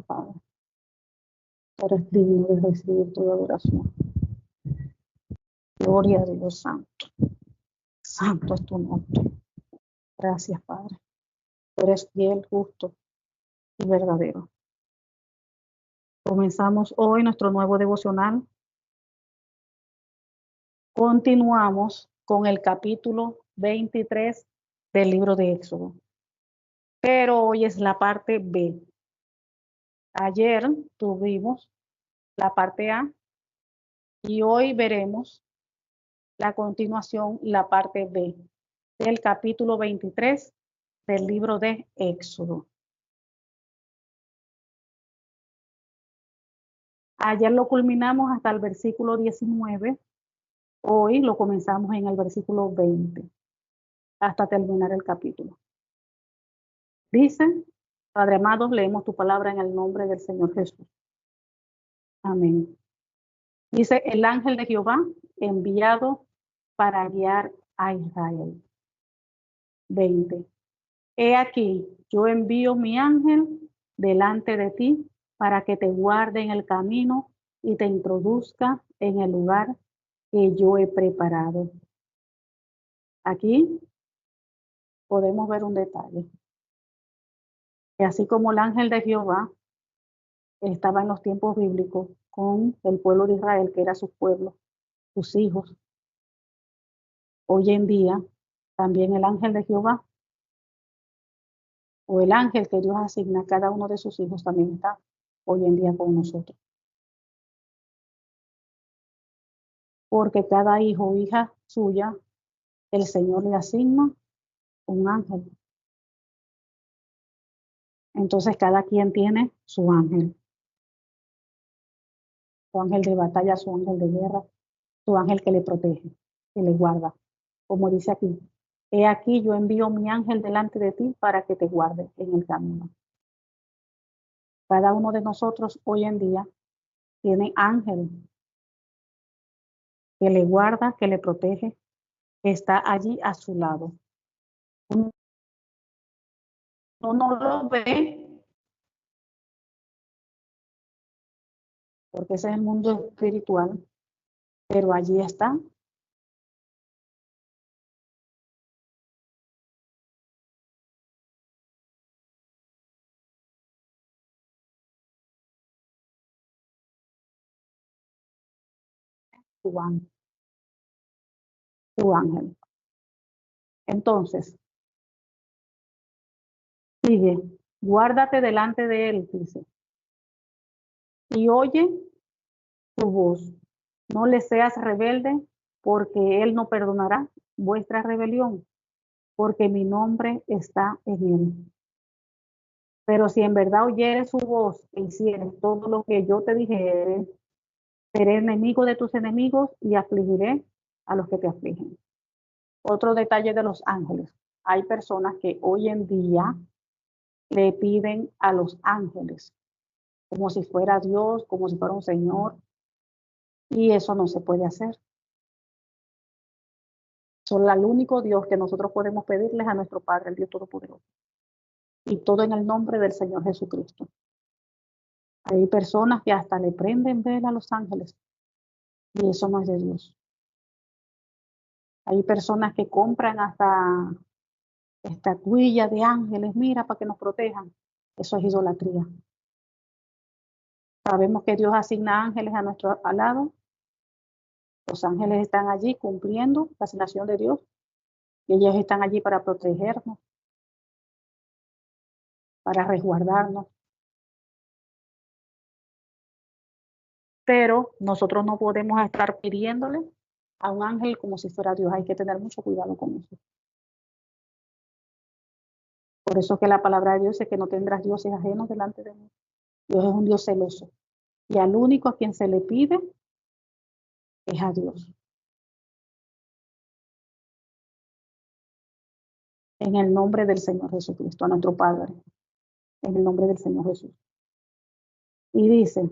Padre. Tú eres digno de recibir tu adoración. Gloria a Dios Santo. Santo es tu nombre. Gracias, Padre. Tú eres fiel, justo y verdadero. Comenzamos hoy nuestro nuevo devocional. Continuamos con el capítulo 23 del libro de Éxodo. Pero hoy es la parte B. Ayer tuvimos la parte A y hoy veremos la continuación, la parte B del capítulo 23 del libro de Éxodo. Ayer lo culminamos hasta el versículo 19. Hoy lo comenzamos en el versículo 20 hasta terminar el capítulo. Dice, Padre amado, leemos tu palabra en el nombre del Señor Jesús. Amén. Dice, el ángel de Jehová enviado para guiar a Israel. 20. He aquí, yo envío mi ángel delante de ti para que te guarde en el camino y te introduzca en el lugar que yo he preparado. Aquí podemos ver un detalle. Que así como el ángel de Jehová estaba en los tiempos bíblicos con el pueblo de Israel, que era su pueblo, sus hijos, hoy en día también el ángel de Jehová o el ángel que Dios asigna a cada uno de sus hijos también está hoy en día con nosotros. Porque cada hijo o hija suya, el Señor le asigna un ángel. Entonces cada quien tiene su ángel. Su ángel de batalla, su ángel de guerra, su ángel que le protege, que le guarda. Como dice aquí, he aquí yo envío mi ángel delante de ti para que te guarde en el camino. Cada uno de nosotros hoy en día tiene ángel que le guarda, que le protege, que está allí a su lado. Uno no lo ve porque ese es el mundo espiritual, pero allí está. Tu ángel. Tu ángel. Entonces, sigue, guárdate delante de él, dice, y oye tu voz. No le seas rebelde, porque él no perdonará vuestra rebelión, porque mi nombre está en él. Pero si en verdad oyeres su voz e hicieres todo lo que yo te dijere, seré enemigo de tus enemigos y afligiré a los que te afligen. Otro detalle de los ángeles. Hay personas que hoy en día le piden a los ángeles como si fuera Dios, como si fuera un Señor, y eso no se puede hacer. Solo el único Dios que nosotros podemos pedirles a nuestro Padre, el Dios Todopoderoso. Y todo en el nombre del Señor Jesucristo. Hay personas que hasta le prenden vela a los ángeles, y eso no es de Dios. Hay personas que compran hasta estatuillas de ángeles, mira, para que nos protejan. Eso es idolatría. Sabemos que Dios asigna ángeles a nuestro lado. Los ángeles están allí cumpliendo la asignación de Dios. Y ellos están allí para protegernos, para resguardarnos. Pero nosotros no podemos estar pidiéndole a un ángel como si fuera Dios. Hay que tener mucho cuidado con eso. Por eso que la palabra de Dios dice que no tendrás dioses ajenos delante de mí. Dios es un Dios celoso. Y al único a quien se le pide es a Dios. En el nombre del Señor Jesucristo, a nuestro Padre. En el nombre del Señor Jesús. Y dice,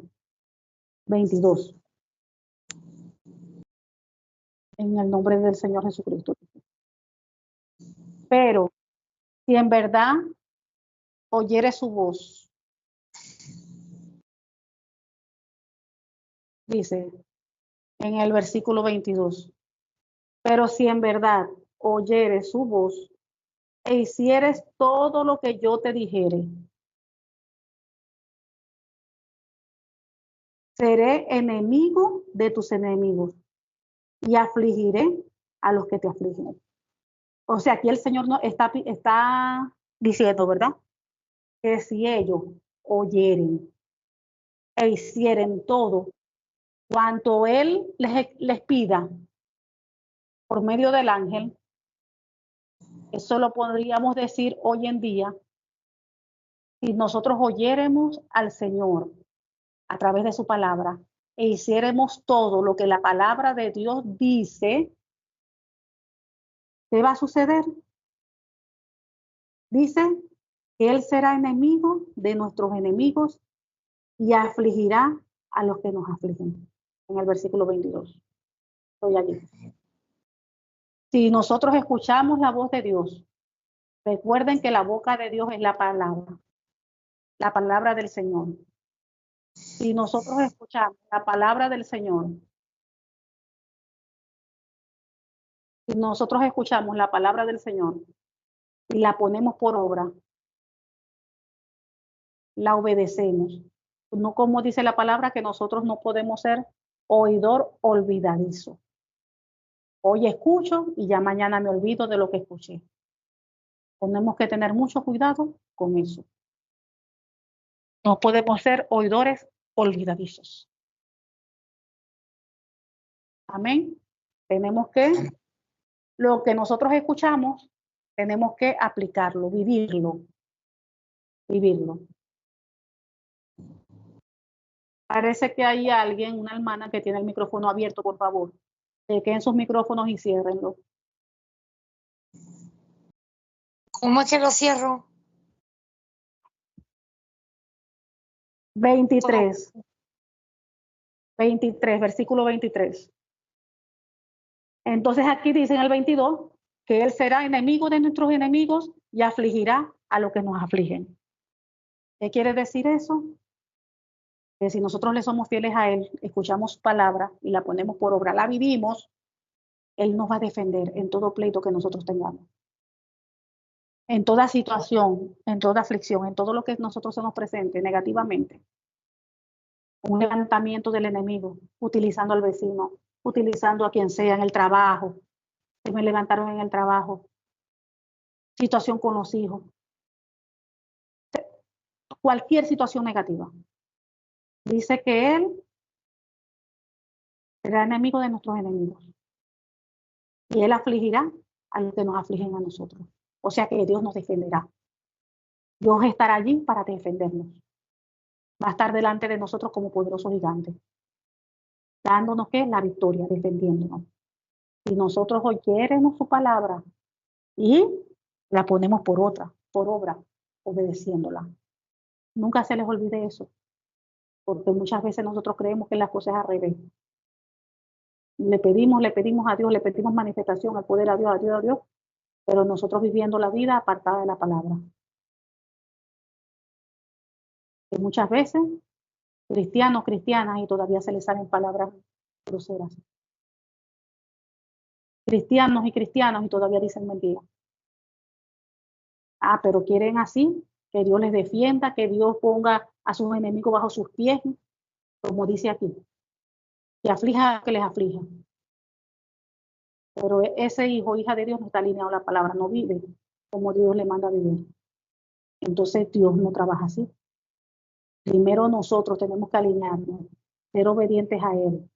22. En el nombre del Señor Jesucristo. Pero, si en verdad oyere su voz Dice en el versículo 22, pero si en verdad oyeres su voz e hicieres todo lo que yo te dijere, seré enemigo de tus enemigos y afligiré a los que te afligen. O sea, aquí el Señor no está diciendo, ¿verdad? Que si ellos oyeren e hicieren todo cuanto Él les pida por medio del ángel, eso lo podríamos decir hoy en día, si nosotros oyéremos al Señor a través de su palabra e hiciéramos todo lo que la palabra de Dios dice, ¿qué va a suceder? Dice que Él será enemigo de nuestros enemigos y afligirá a los que nos afligen. En el versículo 22. Estoy allí. Si nosotros escuchamos la voz de Dios, recuerden que la boca de Dios es la palabra del Señor. Si nosotros escuchamos la palabra del Señor, si nosotros escuchamos la palabra del Señor y la ponemos por obra, la obedecemos. No como dice la palabra que nosotros no podemos ser oidor olvidadizo. Hoy escucho y ya mañana me olvido de lo que escuché. Tenemos que tener mucho cuidado con eso. No podemos ser oidores olvidadizos. Amén. Tenemos que, lo que nosotros escuchamos, tenemos que aplicarlo, vivirlo. Parece que hay alguien, una hermana que tiene el micrófono abierto, por favor. Chequen sus micrófonos y ciérrenlo. ¿Cómo que lo cierro? 23. 23, versículo 23. Entonces aquí dice en el 22 que Él será enemigo de nuestros enemigos y afligirá a los que nos afligen. ¿Qué quiere decir eso? Que si nosotros le somos fieles a Él, escuchamos su palabra y la ponemos por obra, la vivimos, Él nos va a defender en todo pleito que nosotros tengamos. En toda situación, en toda aflicción, en todo lo que nosotros se nos presente negativamente. Un levantamiento del enemigo, utilizando al vecino, utilizando a quien sea en el trabajo. Se me levantaron en el trabajo. Situación con los hijos. Cualquier situación negativa. Dice que Él será enemigo de nuestros enemigos. Y Él afligirá a los que nos afligen a nosotros. O sea que Dios nos defenderá. Dios estará allí para defendernos. Va a estar delante de nosotros como poderoso gigante. Dándonos ¿qué? La victoria, defendiéndonos. Si nosotros oyéremos su palabra y la ponemos por obra, obedeciéndola. Nunca se les olvide eso. Porque muchas veces nosotros creemos que las cosas al revés. Le pedimos a Dios, le pedimos manifestación, al poder a Dios, pero nosotros viviendo la vida apartada de la palabra. Que muchas veces, cristianos, cristianas, y todavía se les salen palabras groseras. Cristianos y cristianas, y todavía dicen mentiras. Pero quieren así, que Dios les defienda, que Dios ponga a sus enemigos bajo sus pies, como dice aquí. Que aflija, que les aflija. Pero ese hijo, hija de Dios, no está alineado a la palabra, no vive como Dios le manda a vivir. Entonces Dios no trabaja así. Primero nosotros tenemos que alinearnos, ser obedientes a Él,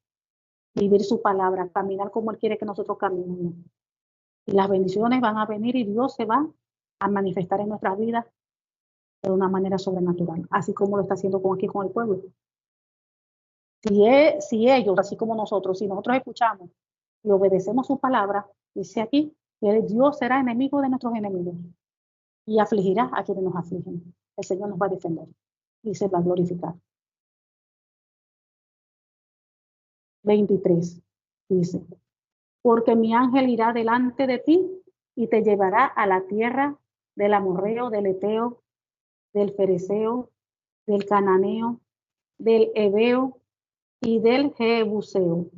vivir su palabra, caminar como Él quiere que nosotros caminemos. Y las bendiciones van a venir y Dios se va a manifestar en nuestras vidas de una manera sobrenatural, así como lo está haciendo aquí con el pueblo. Si ellos, así como nosotros, si nosotros escuchamos y obedecemos su palabra, dice aquí que Dios será enemigo de nuestros enemigos y afligirá a quienes nos afligen. El Señor nos va a defender y se va a glorificar. 23 dice, porque mi ángel irá delante de ti y te llevará a la tierra del amorreo, del eteo, del fereceo, del cananeo, del heveo y del Jebuseo,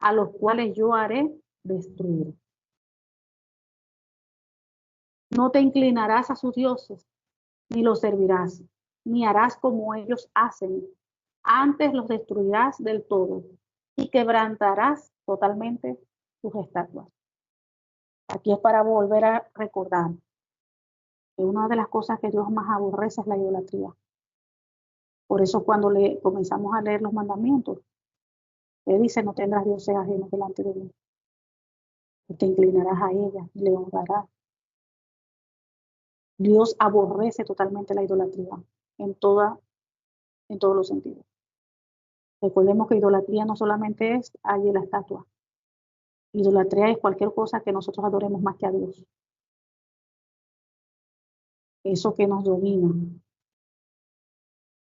a los cuales yo haré destruir. No te inclinarás a sus dioses, ni los servirás, ni harás como ellos hacen. Antes los destruirás del todo y quebrantarás totalmente sus estatuas. Aquí es para volver a recordar que una de las cosas que Dios más aborrece es la idolatría. Por eso cuando le comenzamos a leer los mandamientos, Él dice, no tendrás dioses ajenos delante de mí. Te inclinarás a ella y le honrarás. Dios aborrece totalmente la idolatría en todos los sentidos. Recordemos que idolatría no solamente es allí la estatua. Idolatría es cualquier cosa que nosotros adoremos más que a Dios. Eso que nos domina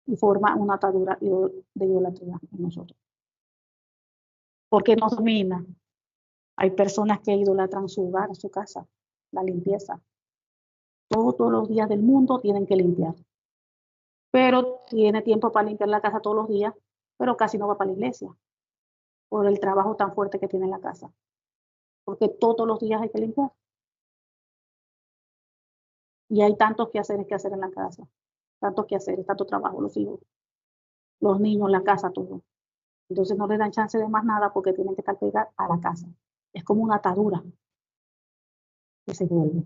y forma una atadura de idolatría en nosotros. ¿Por qué nos domina? Hay personas que idolatran su hogar, su casa, la limpieza. Todos los días del mundo tienen que limpiar. Pero tiene tiempo para limpiar la casa todos los días, pero casi no va para la iglesia por el trabajo tan fuerte que tiene en la casa. Porque todos los días hay que limpiar. Y hay tantos quehaceres que hacer en la casa. Tantos quehaceres, tanto trabajo, los hijos, los niños, la casa, todo. Entonces no le dan chance de más nada porque tienen que estar pegados a la casa. Es como una atadura que se vuelve.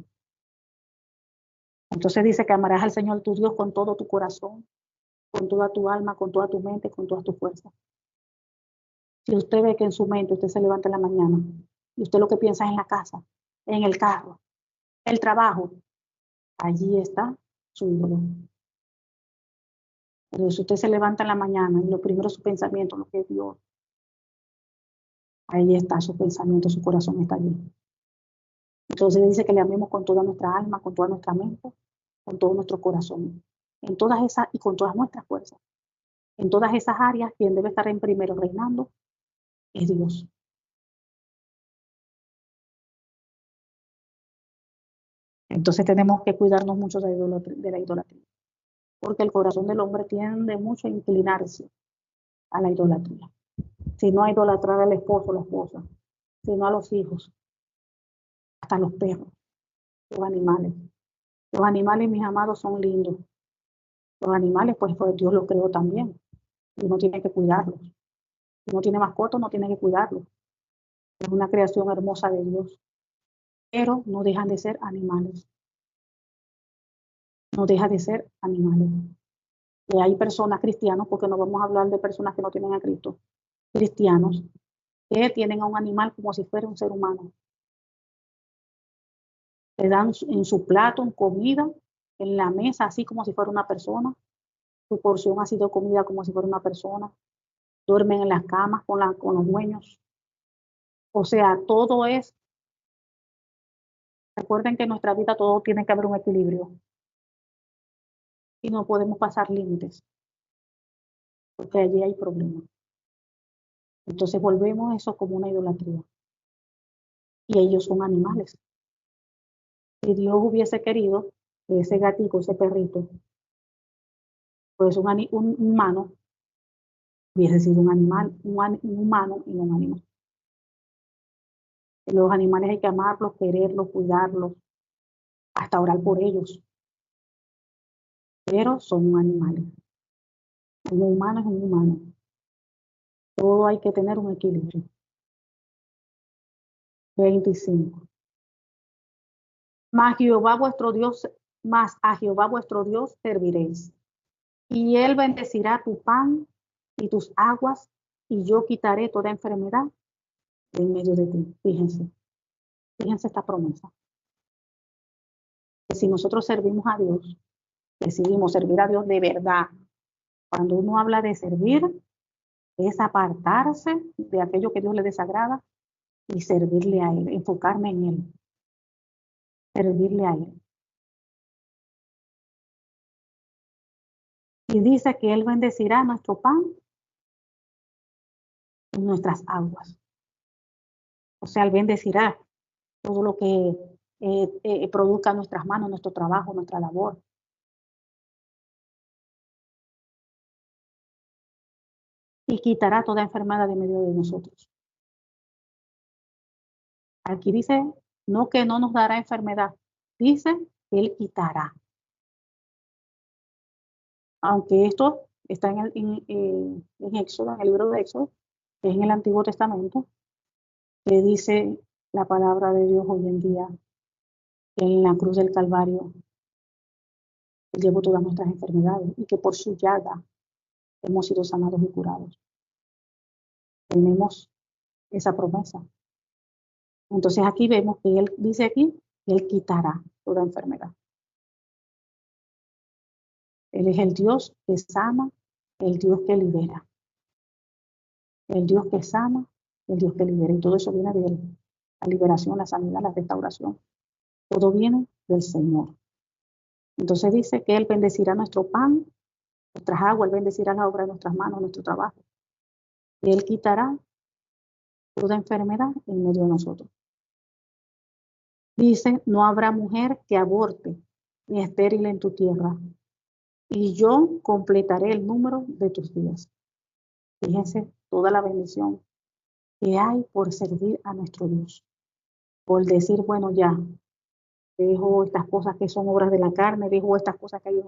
Entonces dice que amarás al Señor tu Dios con todo tu corazón, con toda tu alma, con toda tu mente, con todas tus fuerzas. Si usted ve que en su mente usted se levanta en la mañana y usted lo que piensa es en la casa, en el carro, el trabajo, allí está su ídolo. Pero si usted se levanta en la mañana y lo primero su pensamiento, lo que es Dios, ahí está su pensamiento, su corazón está allí. Entonces dice que le amemos con toda nuestra alma, con toda nuestra mente, con todo nuestro corazón, en todas esas y con todas nuestras fuerzas. En todas esas áreas, quien debe estar en primero reinando es Dios. Entonces tenemos que cuidarnos mucho de la idolatría, porque el corazón del hombre tiende mucho a inclinarse a la idolatría. Si no a idolatrar al esposo o la esposa, sino a los hijos, hasta los perros, los animales. Los animales, mis amados, son lindos. Los animales, pues Dios los creó también. Y uno tiene que cuidarlos. Si uno tiene mascotas, uno tiene que cuidarlos. Es una creación hermosa de Dios. Pero no dejan de ser animales. No deja de ser animales. Y hay personas cristianos, porque no vamos a hablar de personas que no tienen a Cristo, cristianos, que tienen a un animal como si fuera un ser humano. Le dan en su plato, en comida, en la mesa, así como si fuera una persona. Su porción ha sido comida como si fuera una persona. Duermen en las camas con los dueños. O sea, todo es. Recuerden que en nuestra vida todo tiene que haber un equilibrio. Y no podemos pasar límites, porque allí hay problemas. Entonces volvemos eso como una idolatría. Y ellos son animales. Si Dios hubiese querido que ese gatito, ese perrito, pues un humano, hubiese sido un animal, un humano y no un animal. Los animales hay que amarlos, quererlos, cuidarlos, hasta orar por ellos. Pero son animales. Un humano es un humano. Todo hay que tener un equilibrio. 25. Mas a Jehová vuestro Dios serviréis. Y él bendecirá tu pan y tus aguas, y yo quitaré toda enfermedad de en medio de ti. Fíjense esta promesa. Que si nosotros servimos a Dios, decidimos servir a Dios de verdad. Cuando uno habla de servir, es apartarse de aquello que Dios le desagrada y servirle a Él, enfocarme en Él, servirle a Él. Y dice que Él bendecirá nuestro pan y nuestras aguas. O sea, Él bendecirá todo lo que produzca nuestras manos, nuestro trabajo, nuestra labor. y quitará toda enfermedad de medio de nosotros. Aquí dice, no que no nos dará enfermedad, dice que Él quitará. Aunque esto está en Éxodo, en el libro de Éxodo, que es en el Antiguo Testamento, que dice la palabra de Dios hoy en día, que en la cruz del Calvario Él llevó todas nuestras enfermedades y que por su llaga hemos sido sanados y curados. Tenemos esa promesa. Entonces aquí vemos que Él dice aquí que Él quitará toda enfermedad. Él es el Dios que sana, el Dios que libera. El Dios que sana, el Dios que libera. Y todo eso viene de Él. La liberación, la sanidad, la restauración. Todo viene del Señor. Entonces dice que Él bendecirá nuestro pan, nuestras aguas, Él bendecirá la obra de nuestras manos, nuestro trabajo. Y Él quitará toda enfermedad en medio de nosotros. Dice, no habrá mujer que aborte ni estéril en tu tierra, y yo completaré el número de tus días. Fíjense toda la bendición que hay por servir a nuestro Dios. Por decir, bueno, ya, dejo estas cosas que son obras de la carne, dejo estas cosas que a Dios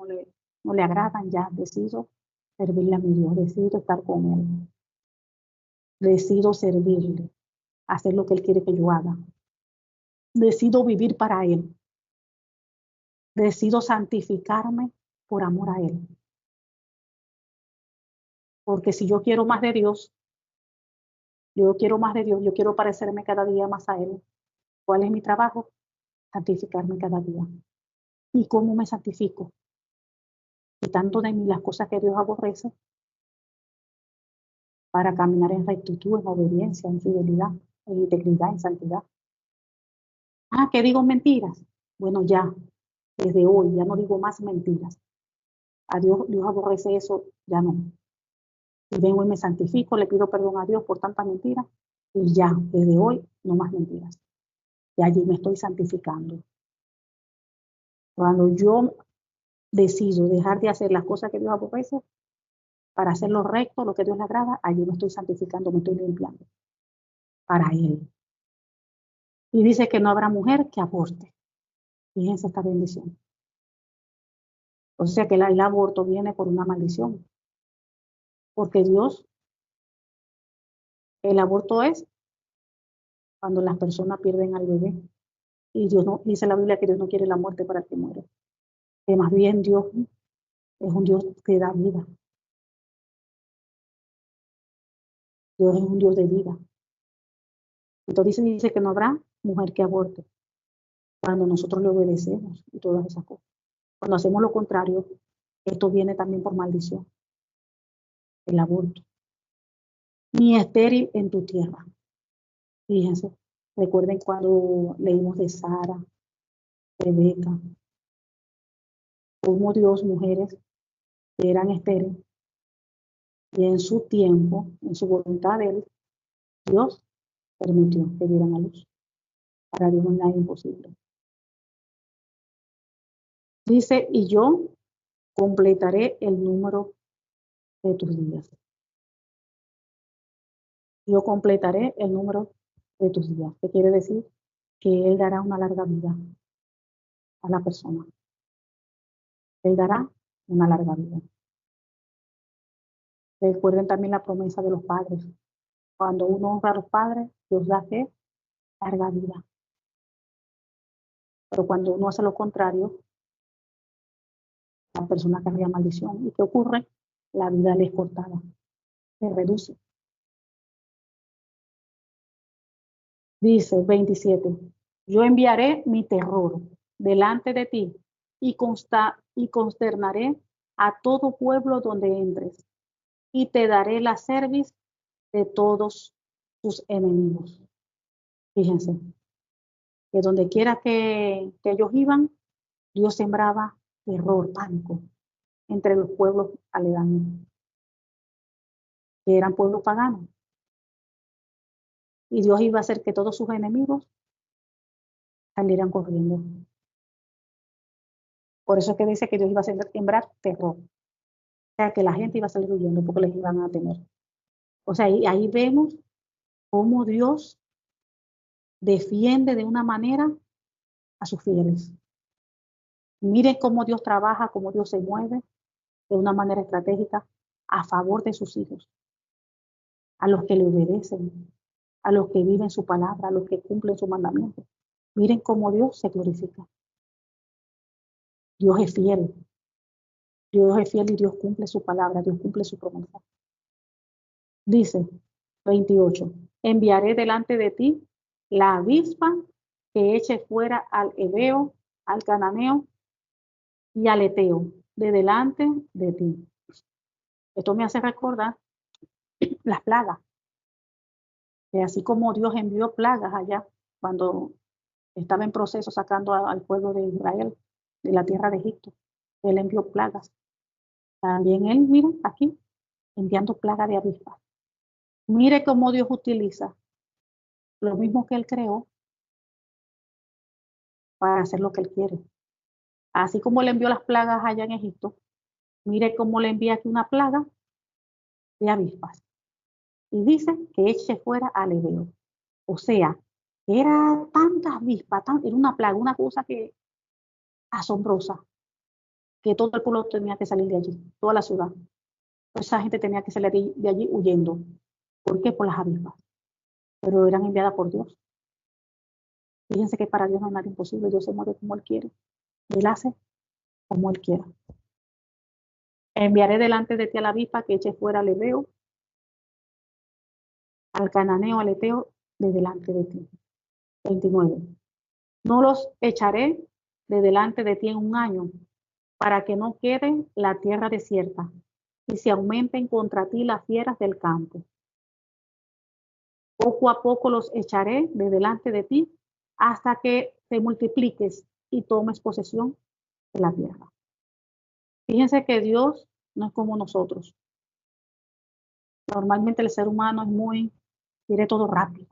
no le agradan, ya decido servirle a mi Dios, decido estar con Él. Decido servirle, hacer lo que Él quiere que yo haga. Decido vivir para Él. Decido santificarme por amor a Él. Porque si yo quiero más de Dios, yo quiero parecerme cada día más a Él. ¿Cuál es mi trabajo? Santificarme cada día. ¿Y cómo me santifico? Quitando de mí las cosas que Dios aborrece para caminar en rectitud, en obediencia, en fidelidad, en integridad, en santidad. Ah, ¿que digo mentiras? Bueno, ya, desde hoy, ya no digo más mentiras. A Dios aborrece eso, ya no. Y vengo y me santifico, le pido perdón a Dios por tantas mentiras y ya, desde hoy, no más mentiras. Y allí me estoy santificando. Cuando yo decido dejar de hacer las cosas que Dios aborrece para hacer lo recto, lo que Dios le agrada, allí me estoy santificando, me estoy limpiando para Él. Y dice que no habrá mujer que aborte. Fíjense esta bendición. O sea que el aborto viene por una maldición. Porque Dios, el aborto es cuando las personas pierden al bebé. Y Dios no, dice la Biblia que Dios no quiere la muerte para el que muere. Que más bien Dios es un Dios que da vida. Dios es un Dios de vida. Entonces dice que no habrá mujer que aborte cuando nosotros le obedecemos y todas esas cosas. Cuando hacemos lo contrario, esto viene también por maldición, el aborto. Ni estéril en tu tierra. Fíjense, recuerden cuando leímos de Sara, Rebeca, como Dios, mujeres que eran estériles, y en su tiempo, en su voluntad de Él, Dios permitió que dieran a luz. Para Dios no hay nada imposible. Dice, y yo completaré el número de tus días. Yo completaré el número de tus días. ¿Qué quiere decir? Que Él dará una larga vida a la persona. Él dará una larga vida. Recuerden también la promesa de los padres. Cuando uno honra a los padres, Dios da ¿qué? Larga vida. Pero cuando uno hace lo contrario, la persona carga maldición. ¿Y qué ocurre? La vida le es cortada, se reduce. Dice 27, yo enviaré mi terror delante de ti y consternaré a todo pueblo donde entres y te daré la cerviz de todos tus enemigos. Fíjense, que donde quiera que ellos iban, Dios sembraba terror, pánico entre los pueblos aledaños, que eran pueblos paganos. Y Dios iba a hacer que todos sus enemigos salieran corriendo. Por eso es que dice que Dios iba a sembrar terror. O sea, que la gente iba a salir huyendo porque les iban a temer. O sea, ahí vemos cómo Dios defiende de una manera a sus fieles. Miren cómo Dios trabaja, cómo Dios se mueve de una manera estratégica a favor de sus hijos, a los que le obedecen, a los que viven su palabra, a los que cumplen su mandamiento. Miren cómo Dios se glorifica. Dios es fiel. Dios es fiel y Dios cumple su palabra, Dios cumple su promesa. Dice 28, enviaré delante de ti la avispa que eche fuera al heveo, al cananeo y al eteo, de delante de ti. Esto me hace recordar las plagas, que así como Dios envió plagas allá cuando estaba en proceso sacando al pueblo de Israel de la tierra de Egipto, Él envió plagas. También Él, miren, aquí, enviando plaga de avispas. Mire cómo Dios utiliza lo mismo que Él creó para hacer lo que Él quiere. Así como le envió las plagas allá en Egipto, mire cómo le envía aquí una plaga de avispas. Y dice que eche fuera al heveo. O sea, era tanta avispa, era una plaga, una cosa que asombrosa, que todo el pueblo tenía que salir de allí, toda la ciudad. Esa gente tenía que salir de allí huyendo. ¿Por qué? Por las avispas. Pero eran enviadas por Dios. Fíjense que para Dios no hay nada imposible. Dios se mueve como Él quiere. Él hace como Él quiera. Enviaré delante de ti a la avispa que eche fuera al heveo, al cananeo, al eteo, de delante de ti. 29. No los echaré de delante de ti en un año, para que no quede la tierra desierta, y se aumenten contra ti las fieras del campo. Poco a poco los echaré de delante de ti, hasta que te multipliques y tomes posesión de la tierra. Fíjense que Dios no es como nosotros. Normalmente el ser humano quiere todo rápido.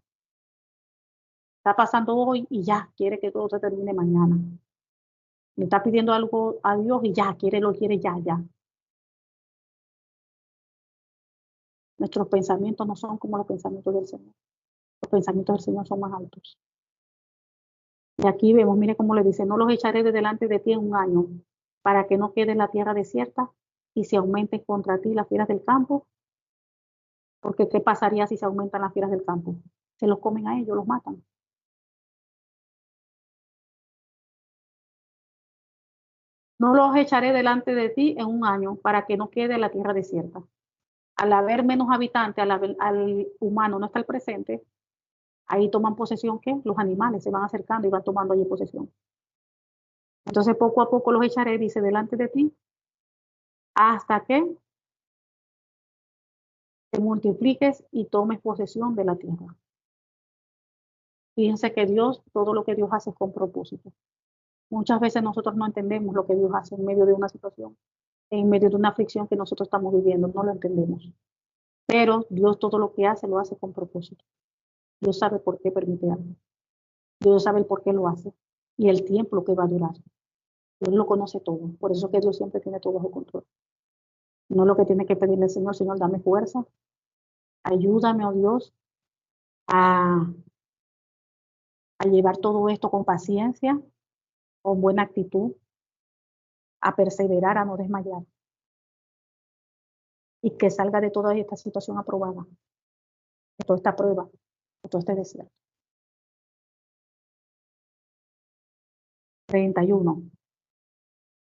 Está pasando hoy y ya quiere que todo se termine mañana. Le está pidiendo algo a Dios y ya lo quiere ya. Nuestros pensamientos no son como los pensamientos del Señor. Los pensamientos del Señor son más altos. Y aquí vemos, mire cómo le dice, no los echaré de delante de ti en un año, para que no quede la tierra desierta y se aumenten contra ti las fieras del campo. Porque ¿qué pasaría si se aumentan las fieras del campo? Se los comen a ellos, los matan. No los echaré delante de ti en un año, para que no quede la tierra desierta. Al haber menos habitantes, al humano no estar presente, ahí toman posesión, ¿qué? Los animales se van acercando y van tomando allí posesión. Entonces poco a poco los echaré, dice, delante de ti, hasta que te multipliques y tomes posesión de la tierra. Fíjense que Dios, todo lo que Dios hace es con propósito. Muchas veces nosotros no entendemos lo que Dios hace en medio de una situación, en medio de una aflicción que nosotros estamos viviendo, no lo entendemos. Pero Dios todo lo que hace, lo hace con propósito. Dios sabe por qué permite algo. Dios sabe el por qué lo hace y el tiempo lo que va a durar. Dios lo conoce todo. Por eso que Dios siempre tiene todo bajo control. No es lo que tiene que pedirle al Señor, Señor, dame fuerza. Ayúdame, oh Dios, a llevar todo esto con paciencia, con buena actitud, a perseverar, a no desmayar. Y que salga de toda esta situación aprobada, de toda esta prueba, de todo este desierto. 31.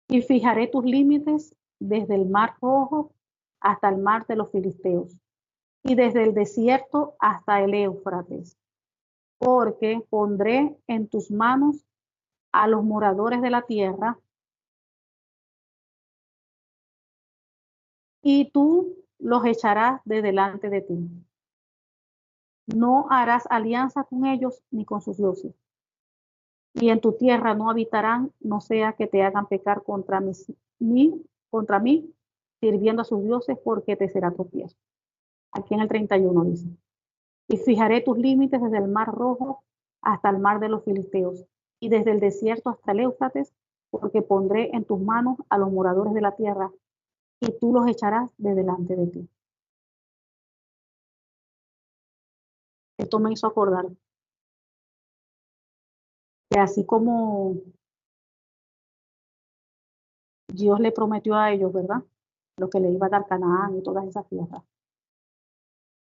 Y fijaré tus límites desde el mar Rojo hasta el mar de los Filisteos, y desde el desierto hasta el Éufrates, porque pondré en tus manos a los moradores de la tierra, y tú los echarás de delante de ti. No harás alianza con ellos ni con sus dioses, y en tu tierra no habitarán, no sea que te hagan pecar contra mí, sirviendo a sus dioses, porque te será tropiezo. Aquí en el 31 dice, y fijaré tus límites desde el mar Rojo hasta el mar de los Filisteos, y desde el desierto hasta el Éufrates, porque pondré en tus manos a los moradores de la tierra, y tú los echarás de delante de ti. Esto me hizo acordar que así como Dios le prometió a ellos, ¿verdad? Lo que le iba a dar Canaán y todas esas tierras.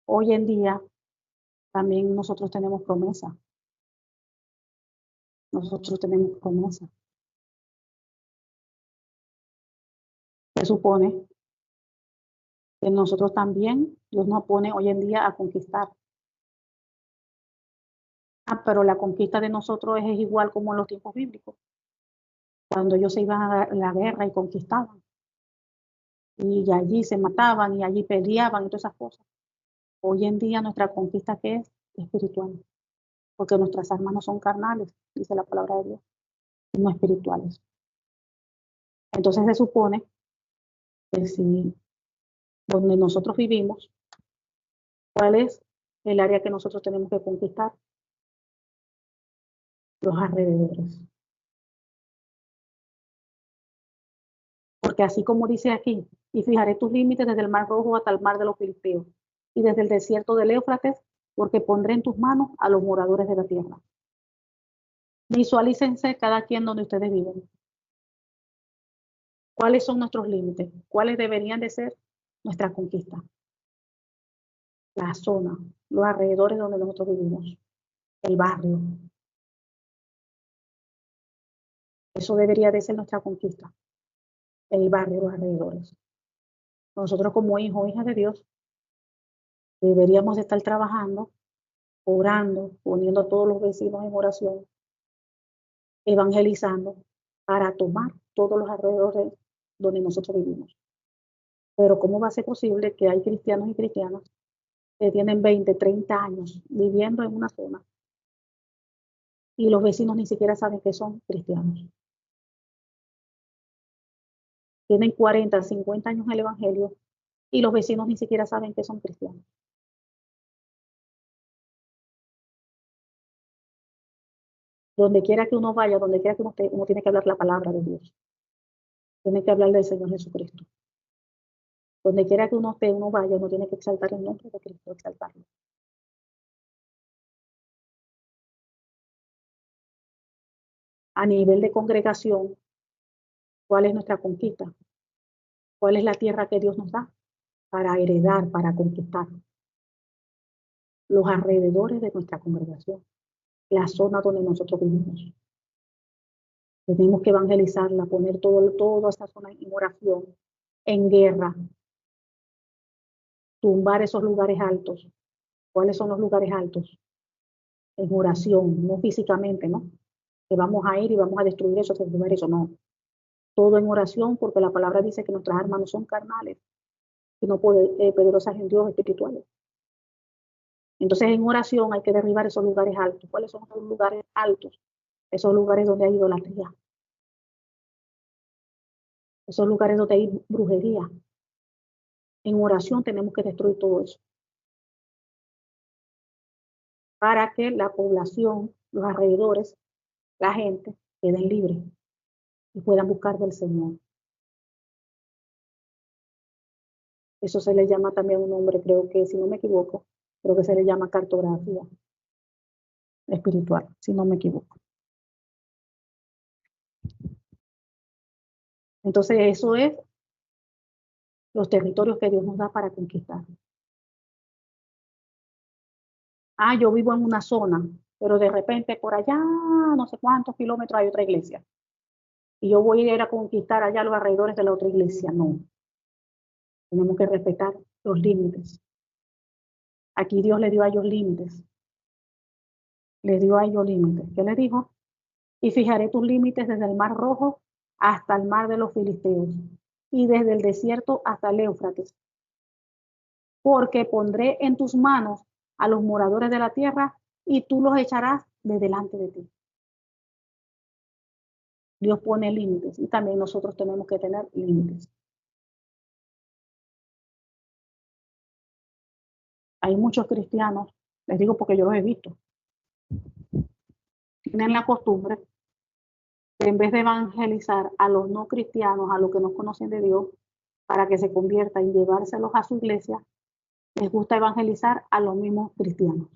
Hoy en día también nosotros tenemos promesa. Nosotros tenemos promesa. Se supone que nosotros también, Dios nos pone hoy en día a conquistar. Pero la conquista de nosotros es igual como en los tiempos bíblicos, cuando ellos se iban a la guerra y conquistaban. Y allí se mataban y allí peleaban y todas esas cosas. Hoy en día nuestra conquista, ¿qué es? Espiritual. Porque nuestras armas no son carnales, dice la palabra de Dios, no espirituales. Entonces se supone que si donde nosotros vivimos, ¿cuál es el área que nosotros tenemos que conquistar? Los alrededores. Porque así como dice aquí, y fijaré tus límites desde el mar Rojo hasta el mar de los Filisteos, y desde el desierto del Éufrates, porque pondré en tus manos a los moradores de la tierra. Visualícense cada quien donde ustedes viven. ¿Cuáles son nuestros límites? ¿Cuáles deberían de ser nuestra conquista? La zona, los alrededores donde nosotros vivimos, el barrio. Eso debería de ser nuestra conquista, el barrio, los alrededores. Nosotros como hijos o hijas de Dios deberíamos de estar trabajando, orando, poniendo a todos los vecinos en oración, evangelizando para tomar todos los alrededores donde nosotros vivimos. Pero ¿cómo va a ser posible que hay cristianos y cristianas que tienen 20, 30 años viviendo en una zona y los vecinos ni siquiera saben que son cristianos? Tienen 40, 50 años en el evangelio y los vecinos ni siquiera saben que son cristianos. Donde quiera que uno vaya, donde quiera que uno esté, uno tiene que hablar la palabra de Dios. Tiene que hablar del Señor Jesucristo. Donde quiera que uno esté, uno vaya, uno tiene que exaltar el nombre de Cristo, exaltarlo. A nivel de congregación, ¿cuál es nuestra conquista? ¿Cuál es la tierra que Dios nos da para heredar, para conquistar? Los alrededores de nuestra congregación, la zona donde nosotros vivimos. Tenemos que evangelizarla, poner toda esa zona en oración, en guerra, tumbar esos lugares altos. ¿Cuáles son los lugares altos? En oración, no físicamente, ¿no? Que vamos a ir y vamos a destruir esos lugares, eso no. Todo en oración, porque la palabra dice que nuestras armas no son carnales, sino poderosas en Dios, espirituales. Entonces en oración hay que derribar esos lugares altos. ¿Cuáles son esos lugares altos? Esos lugares donde hay idolatría. Esos lugares donde hay brujería. En oración tenemos que destruir todo eso. Para que la población, los alrededores, la gente, queden libres y puedan buscar del Señor. Eso se le llama también un nombre, creo que, si no me equivoco, creo que se le llama cartografía espiritual, si no me equivoco. Entonces, eso es los territorios que Dios nos da para conquistar. Yo vivo en una zona, pero de repente por allá, no sé cuántos kilómetros, hay otra iglesia. Y yo voy a ir a conquistar allá los alrededores de la otra iglesia. No. Tenemos que respetar los límites. Aquí Dios le dio a ellos límites. Les dio a ellos límites. ¿Qué les dijo? Y fijaré tus límites desde el mar Rojo hasta el mar de los Filisteos y desde el desierto hasta el Éufrates. Porque pondré en tus manos a los moradores de la tierra y tú los echarás de delante de ti. Dios pone límites y también nosotros tenemos que tener límites. Hay muchos cristianos, les digo porque yo los he visto, tienen la costumbre de, en vez de evangelizar a los no cristianos, a los que no conocen de Dios, para que se conviertan y llevárselos a su iglesia, les gusta evangelizar a los mismos cristianos.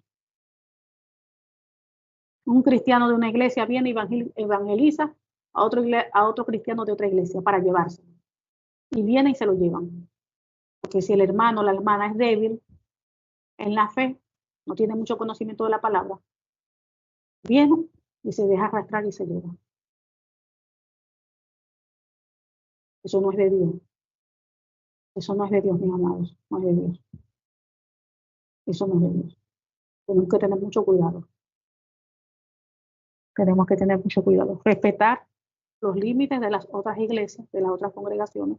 Un cristiano de una iglesia viene y evangeliza a otro cristiano de otra iglesia para llevarse. Y vienen y se lo llevan. Porque si el hermano o la hermana es débil en la fe, no tiene mucho conocimiento de la palabra, viene y se deja arrastrar y se lleva. Eso no es de Dios. Eso no es de Dios, mis amados. No es de Dios. Eso no es de Dios. Tenemos que tener mucho cuidado. Tenemos que tener mucho cuidado. Respetar los límites de las otras iglesias, de las otras congregaciones,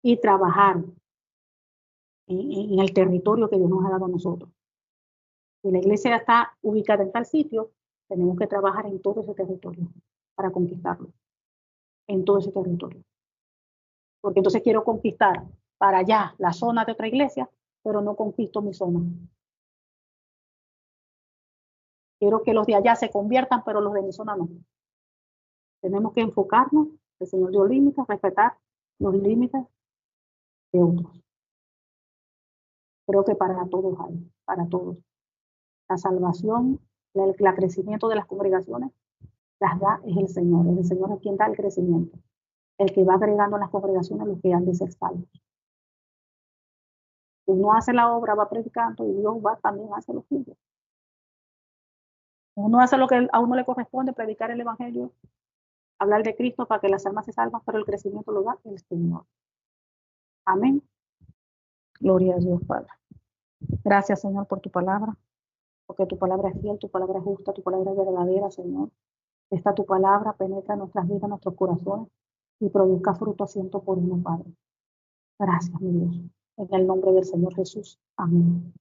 y trabajar en el territorio que Dios nos ha dado a nosotros. Si la iglesia está ubicada en tal sitio, tenemos que trabajar en todo ese territorio para conquistarlo. En todo ese territorio. Porque entonces quiero conquistar para allá la zona de otra iglesia, pero no conquisto mi zona. Quiero que los de allá se conviertan, pero los de mi zona no. Tenemos que enfocarnos, el Señor dio límites, respetar los límites de otros. Creo que para todos hay, para todos. La salvación, el crecimiento de las congregaciones, las da es el Señor. Es el Señor es quien da el crecimiento. El que va agregando a las congregaciones los que han de ser salvos. Uno hace la obra, va predicando y Dios va también hace lo suyo. Uno hace lo que a uno le corresponde, predicar el evangelio, hablar de Cristo para que las almas se salvan, pero el crecimiento lo da el Señor. Amén. Gloria a Dios, Padre. Gracias, Señor, por tu palabra, porque tu palabra es fiel, tu palabra es justa, tu palabra es verdadera, Señor. Esta tu palabra penetra en nuestras vidas, en nuestros corazones y produzca fruto a 100 por 1, Padre. Gracias, mi Dios. En el nombre del Señor Jesús. Amén.